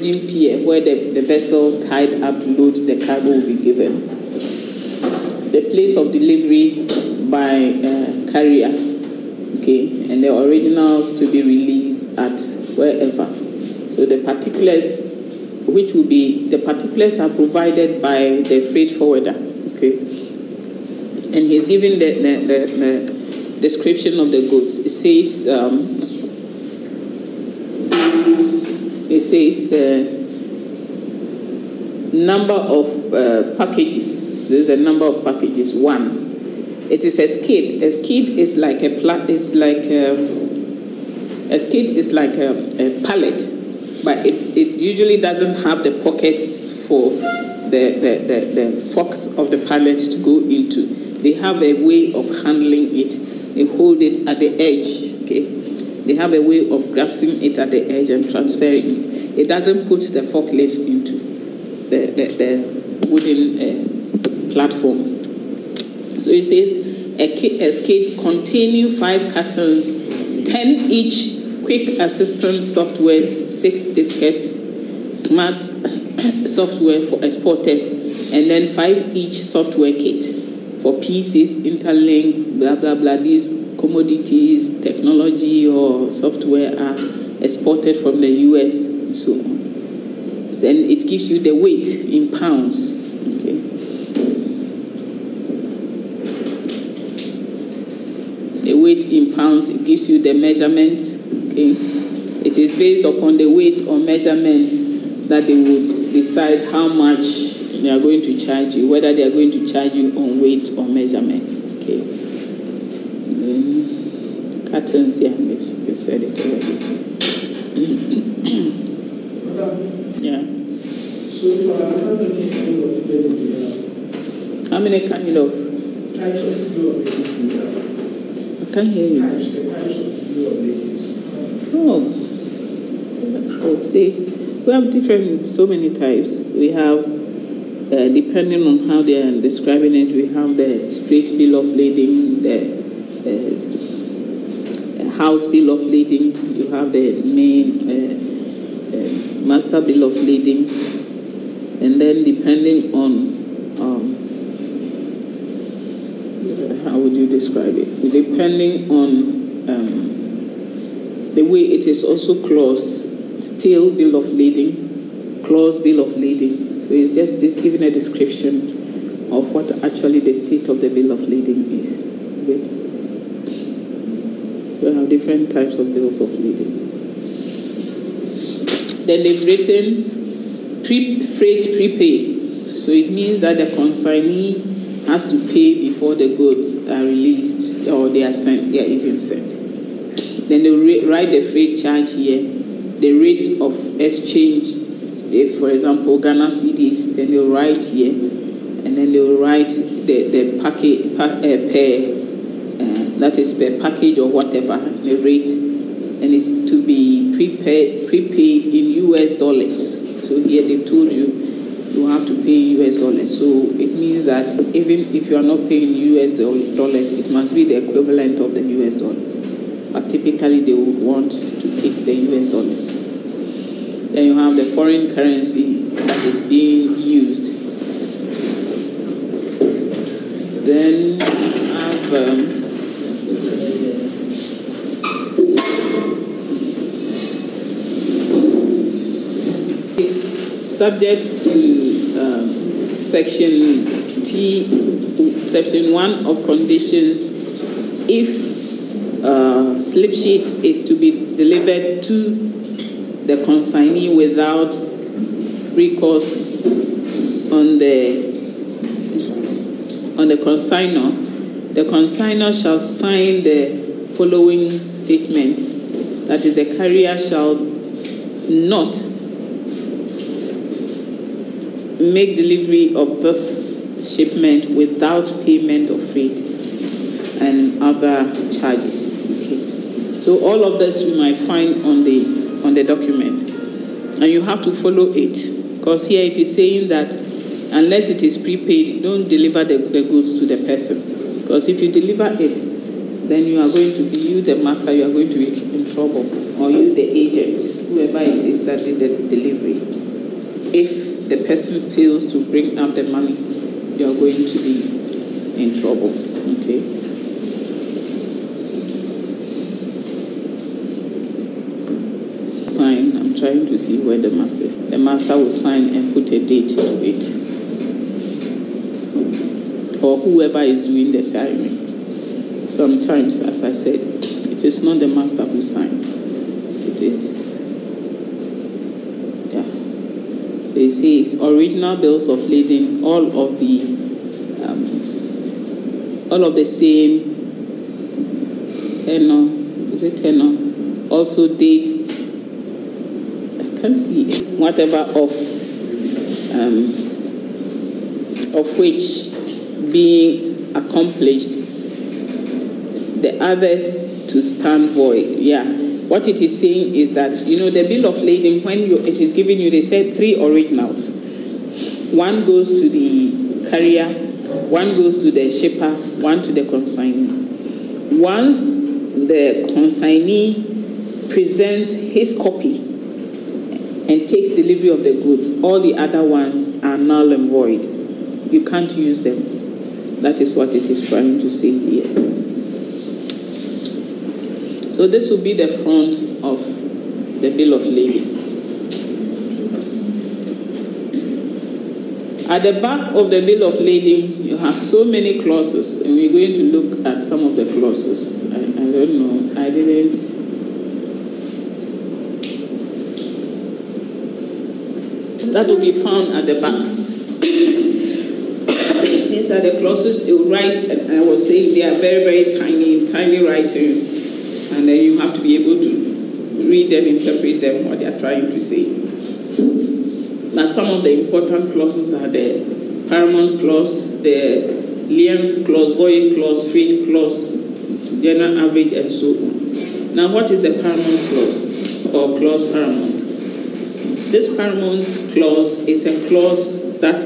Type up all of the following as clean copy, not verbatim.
loading pier where the vessel tied up to load the cargo will be given. The place of delivery by carrier, okay, and the originals to be released at wherever. So the particulars, the particulars are provided by the freight forwarder, okay, and he's given the description of the goods. It says number of packages. There's a number of packages. 1. It is a skid. A skid is like a pallet, but it usually doesn't have the pockets for the forks of the pallet to go into. They have a way of handling it. They hold it at the edge. Okay, they have a way of grasping it at the edge and transferring it. It doesn't put the forklifts into the wooden platform. So it says a skid containing 5 cartons, 10 each quick assistance software, 6 diskettes, smart software for exporters, and then 5 each software kit for PCs, interlink, blah blah blah. These commodities, technology or software are exported from the US and so on. And it gives you the weight in pounds. Okay. The weight in pounds, it gives you the measurement. Okay. It is based upon the weight or measurement that they would decide how much they are going to charge you, whether they are going to charge you on weight or measurement. Okay. Then cartons, yeah, you've said it already. Yeah. So how many kind of bill do you have? How many kind of Types of bill do you have? I can't hear you. Types of bill of ladings. Oh, I would say we have so many types. We have, depending on how they are describing it, we have the straight bill of lading, the house bill of lading, you have the main master bill of lading, and then depending on how would you describe it? Depending on the way it is also claused, steel bill of lading, clause bill of lading. So it's just giving a description of what actually the state of the bill of lading is. Okay? So we have different types of bills of lading. Then they've written freight prepaid. So it means that the consignee has to pay before the goods are released or they are even sent. Then they write the freight charge here, the rate of exchange. If, for example, Ghana cedis, then they'll write here, and then they'll write the package that is per package or whatever, the rate, and it's to be prepaid in US dollars. So here they've told you have to pay US dollars. So it means that even if you are not paying US dollars, it must be the equivalent of the US dollars. But typically they would want to take the US dollars. Then you have the foreign currency that is being used. Then you have subject to section 1 of conditions if slip sheet is to be delivered to the consignee without recourse on the consignor. The consignor shall sign the following statement, that is, the carrier shall not make delivery of this shipment without payment of freight and other charges. Okay. So all of this you might find on the document, and you have to follow it, because here it is saying that unless it is prepaid, don't deliver the goods to the person, because if you deliver it then you are going to be, you the master, you are going to be in trouble, or you the agent, whoever it is that did the delivery. If the person fails to bring up the money, you are going to be in trouble. Okay. Sign. I'm trying to see where the master is. The master will sign and put a date to it, or whoever is doing the ceremony. Sometimes, as I said, it is not the master who signs. It is, So you see, it's original bills of lading, all of the same tenor. Is it tenor? Also dates. I can't see it. Whatever of which being accomplished, the others to stand void. Yeah. What it is saying is that, the bill of lading, when it is given you, they said 3 originals. One goes to the carrier, one goes to the shipper, one to the consignee. Once the consignee presents his copy and takes delivery of the goods, all the other ones are null and void. You can't use them. That is what it is trying to say here. So this will be the front of the bill of lading. At the back of the bill of lading, you have so many clauses, and we're going to look at some of the clauses. I don't know. I didn't. That will be found at the back. These are the clauses they will write, and I was saying they are very, very tiny writings. And then you have to be able to read them, interpret them, what they are trying to say. Now, some of the important clauses are the paramount clause, the lien clause, void clause, freight clause, general average, and so on. Now, what is the paramount clause, or clause paramount? This paramount clause is a clause that,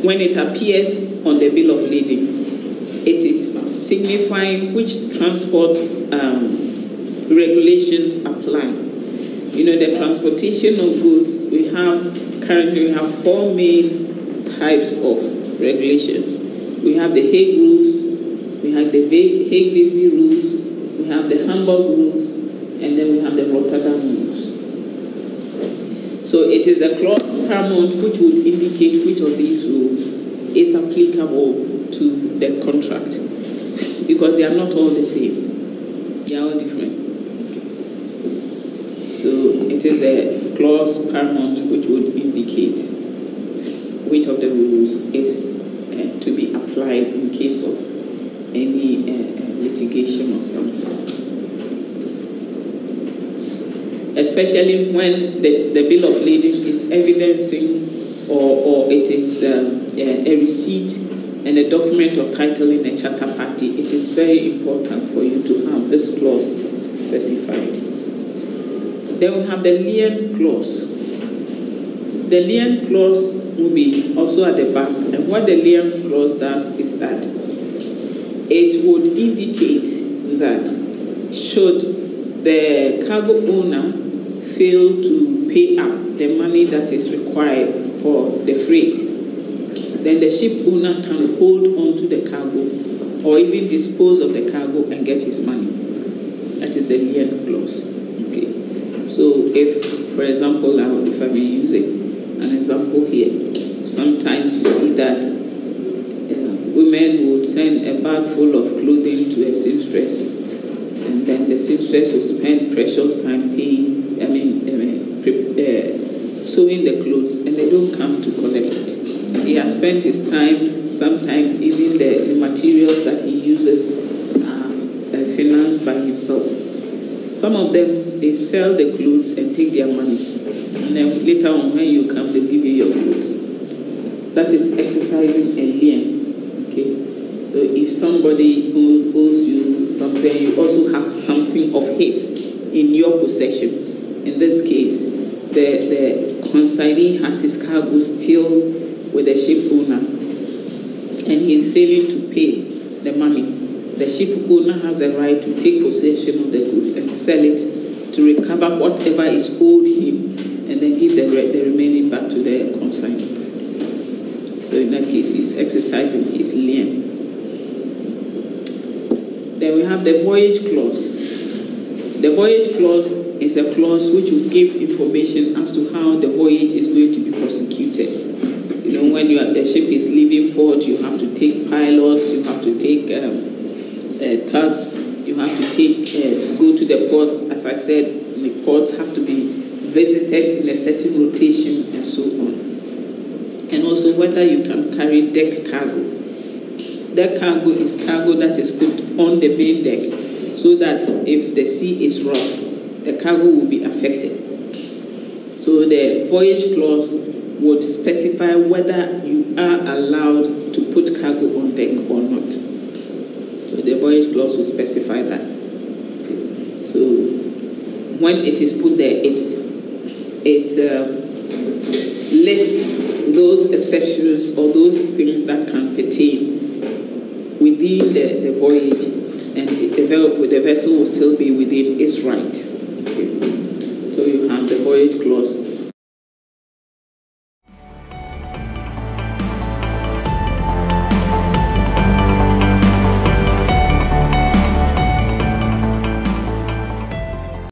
when it appears on the bill of lading, it is signifying which transport regulations apply. The transportation of goods, currently we have 4 main types of regulations. We have the Hague rules, we have the Hague-Visby rules, we have the Hamburg rules, and then we have the Rotterdam rules. So it is a clause paramount which would indicate which of these rules is applicable to the contract, because they are not all the same. They are all different. Okay. So it is a clause paramount which would indicate which of the rules is to be applied in case of any litigation of some sort. Especially when the bill of lading is evidencing or it is a receipt and a document of title in a charter party, it is very important for you to have this clause specified. Then we have the lien clause. The lien clause will be also at the back, and what the lien clause does is that it would indicate that should the cargo owner fail to pay up the money that is required for the freight, then the ship owner can hold on to the cargo or even dispose of the cargo and get his money. That is a lien clause. Okay. So if, for example, if I may use an example here, sometimes you see that women would send a bag full of clothing to a seamstress, and then the seamstress will spend precious time sewing the clothes, and they don't come to collect it. He has spent his time, sometimes even the materials that he uses are financed by himself. Some of them, they sell the clothes and take their money, and then later on when you come, they give you your clothes. That is exercising a lien. Okay, so if somebody owes you something, you also have something of his in your possession. In this case, the consignee has his cargo still with the ship owner, and he is failing to pay the money. the ship owner has the right to take possession of the goods and sell it to recover whatever is owed him, and then give the remaining back to the consignor. So in that case, he's exercising his lien. Then we have the voyage clause. The voyage clause is a clause which will give information as to how the voyage is going to be prosecuted. When the ship is leaving port, you have to take pilots, you have to take tugs, you have to go to the ports. As I said, the ports have to be visited in a certain rotation and so on. And also whether you can carry deck cargo. Deck cargo is cargo that is put on the main deck, so that if the sea is rough, the cargo will be affected. So the voyage clause would specify whether you are allowed to put cargo on deck or not. So the voyage clause will specify that. Okay. So when it is put there, it lists those exceptions or those things that can pertain within the voyage, and the vessel will still be within its right. Okay. So you have the voyage clause